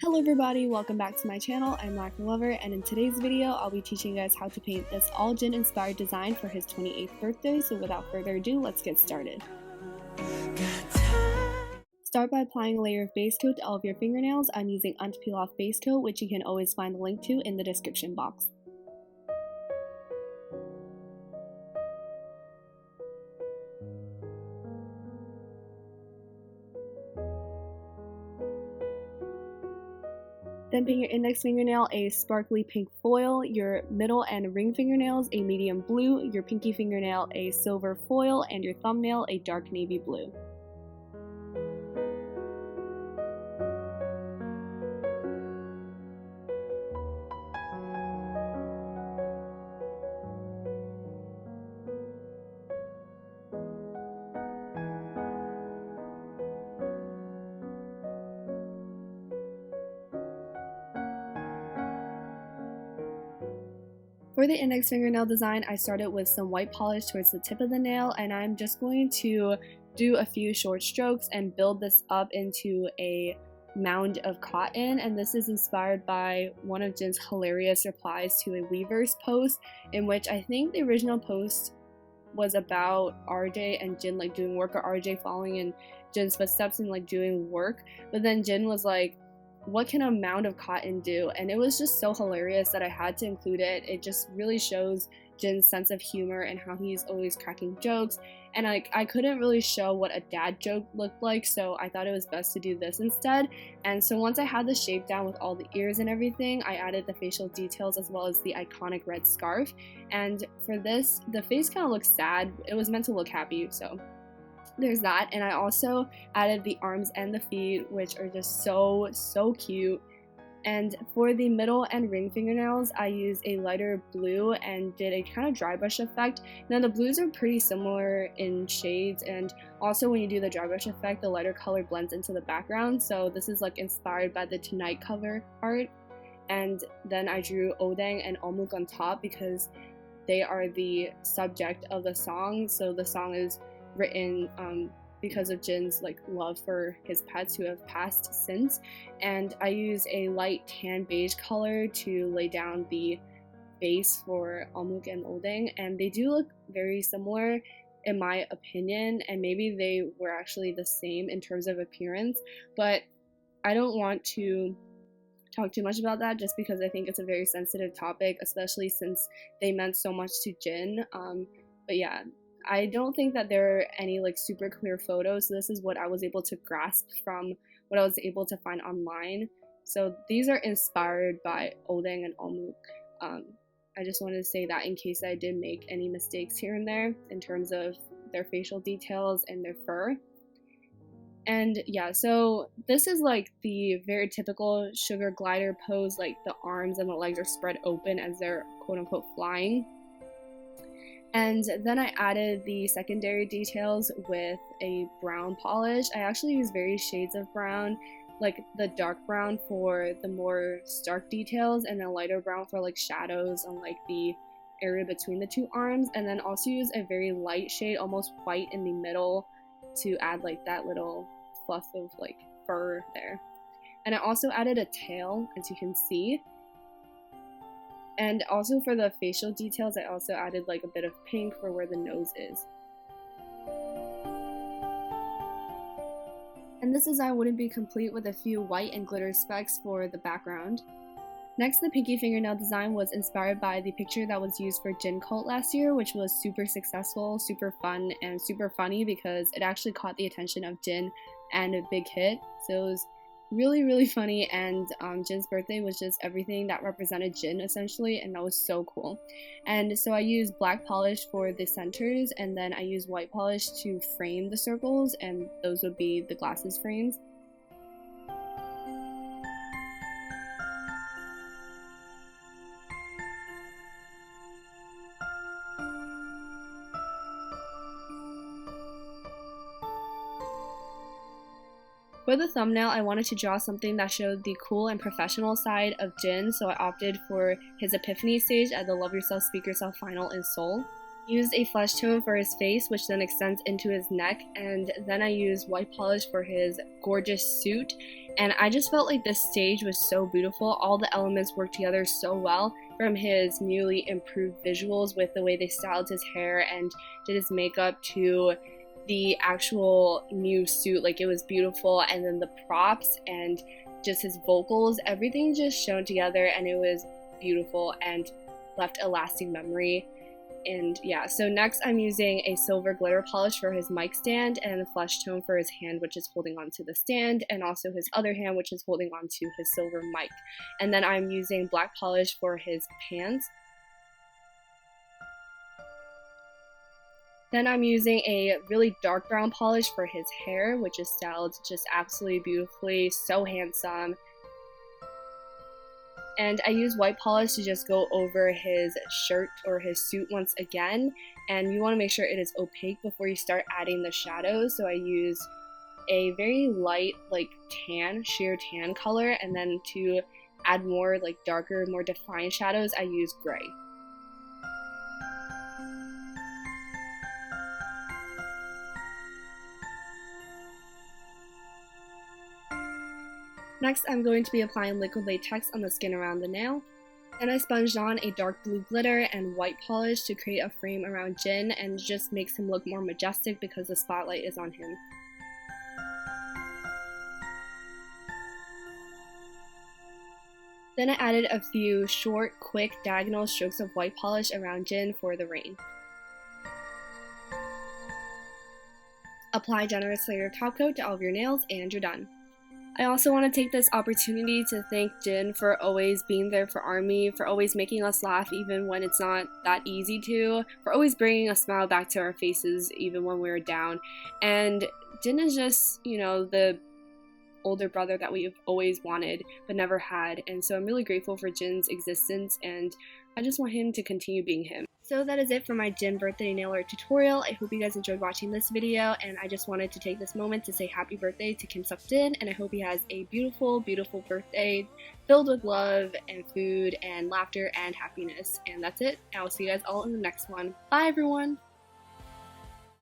Hello everybody, welcome back to my channel. I'm Lacquer Lover, and in today's video I'll be teaching you guys how to paint this all JIN inspired design for his 28th birthday, so without further ado, let's get started. Start by applying a layer of base coat to all of your fingernails. I'm using Untitled Chapter base coat, which you can always find the link to in the description box. Then paint your index fingernail a sparkly pink foil, your middle and ring fingernails a medium blue, your pinky fingernail a silver foil, and your thumbnail a dark navy blue. For the index fingernail design, I started with some white polish towards the tip of the nail, and I'm just going to do a few short strokes and build this up into a mound of cotton. And this is inspired by one of JIN's hilarious replies to a Weverse post, in which I think the original post was about RJ and JIN like doing work, or RJ following in JIN's footsteps and like doing work, but then JIN was like, what can a mound of cotton do? And it was just so hilarious that I had to include it. It just really shows JIN's sense of humor and how he's always cracking jokes, and I couldn't really show what a dad joke looked like, so I thought it was best to do this instead. And so once I had the shape down with all the ears and everything, I added the facial details as well as the iconic red scarf. And for this, the face kind of looks sad. It was meant to look happy, so there's that. And I also added the arms and the feet, which are just so cute. And for the middle and ring fingernails, I used a lighter blue and did a kind of dry brush effect. Now the blues are pretty similar in shades, and also when you do the dry brush effect, the lighter color blends into the background, so this is like inspired by the Tonight cover art. And then I drew Odang and Omuk on top because they are the subject of the song. So the song is written because of JIN's like love for his pets who have passed since. And I use a light tan beige color to lay down the base for Omuk and Odang, and they do look very similar in my opinion, and maybe they were actually the same in terms of appearance, but I don't want to talk too much about that just because I think it's a very sensitive topic, especially since they meant so much to JIN. But yeah, I don't think that there are any like super clear photos, so this is what I was able to grasp from what I was able to find online. So these are inspired by Odang and Omuk. I just wanted to say that in case I did make any mistakes here and there in terms of their facial details and their fur. And yeah, so this is like the very typical sugar glider pose, like the arms and the legs are spread open as they're quote-unquote flying. And then I added the secondary details with a brown polish. I actually use various shades of brown, like the dark brown for the more stark details, and then lighter brown for like shadows on like the area between the two arms, and then also use a very light shade, almost white in the middle, to add like that little fluff of like fur there. And I also added a tail, as you can see. And also for the facial details, I also added like a bit of pink for where the nose is. And this design wouldn't be complete with a few white and glitter specks for the background. Next, the pinky fingernail design was inspired by the picture that was used for JIN Cult last year, which was super successful, super fun, and super funny because it actually caught the attention of JIN and a big hit. So it was really funny, and JIN's birthday was just everything that represented JIN essentially, and that was so cool. And so I used black polish for the centers, and then I used white polish to frame the circles, and those would be the glasses frames. For the thumbnail, I wanted to draw something that showed the cool and professional side of JIN, so I opted for his Epiphany stage at the Love Yourself Speak Yourself final in Seoul. Used a flesh tone for his face, which then extends into his neck, and then I used white polish for his gorgeous suit. And I just felt like this stage was so beautiful. All the elements worked together so well, from his newly improved visuals with the way they styled his hair and did his makeup to the actual new suit. Like, it was beautiful, and then the props and just his vocals, everything just shone together, and it was beautiful and left a lasting memory. And yeah, so next I'm using a silver glitter polish for his mic stand and a flesh tone for his hand, which is holding onto the stand, and also his other hand, which is holding onto his silver mic. And then I'm using black polish for his pants. Then I'm using a really dark brown polish for his hair, which is styled just absolutely beautifully, so handsome. And I use white polish to just go over his shirt or his suit once again, and you want to make sure it is opaque before you start adding the shadows. So I use a very light, like tan, sheer tan color, and then to add more like darker, more defined shadows, I use gray. Next, I'm going to be applying liquid latex on the skin around the nail. Then I sponged on a dark blue glitter and white polish to create a frame around JIN, and just makes him look more majestic because the spotlight is on him. Then I added a few short, quick, diagonal strokes of white polish around JIN for the rain. Apply a generous layer of top coat to all of your nails, and you're done. I also want to take this opportunity to thank JIN for always being there for ARMY, for always making us laugh even when it's not that easy to, for always bringing a smile back to our faces even when we were down. And JIN is just, you know, the older brother that we've always wanted but never had, and so I'm really grateful for JIN's existence, and I just want him to continue being him. So that is it for my JIN birthday nail art tutorial. I hope you guys enjoyed watching this video, and I just wanted to take this moment to say happy birthday to Kim Seokjin, and I hope he has a beautiful, beautiful birthday filled with love and food and laughter and happiness. And that's it. I will see you guys all in the next one. Bye everyone!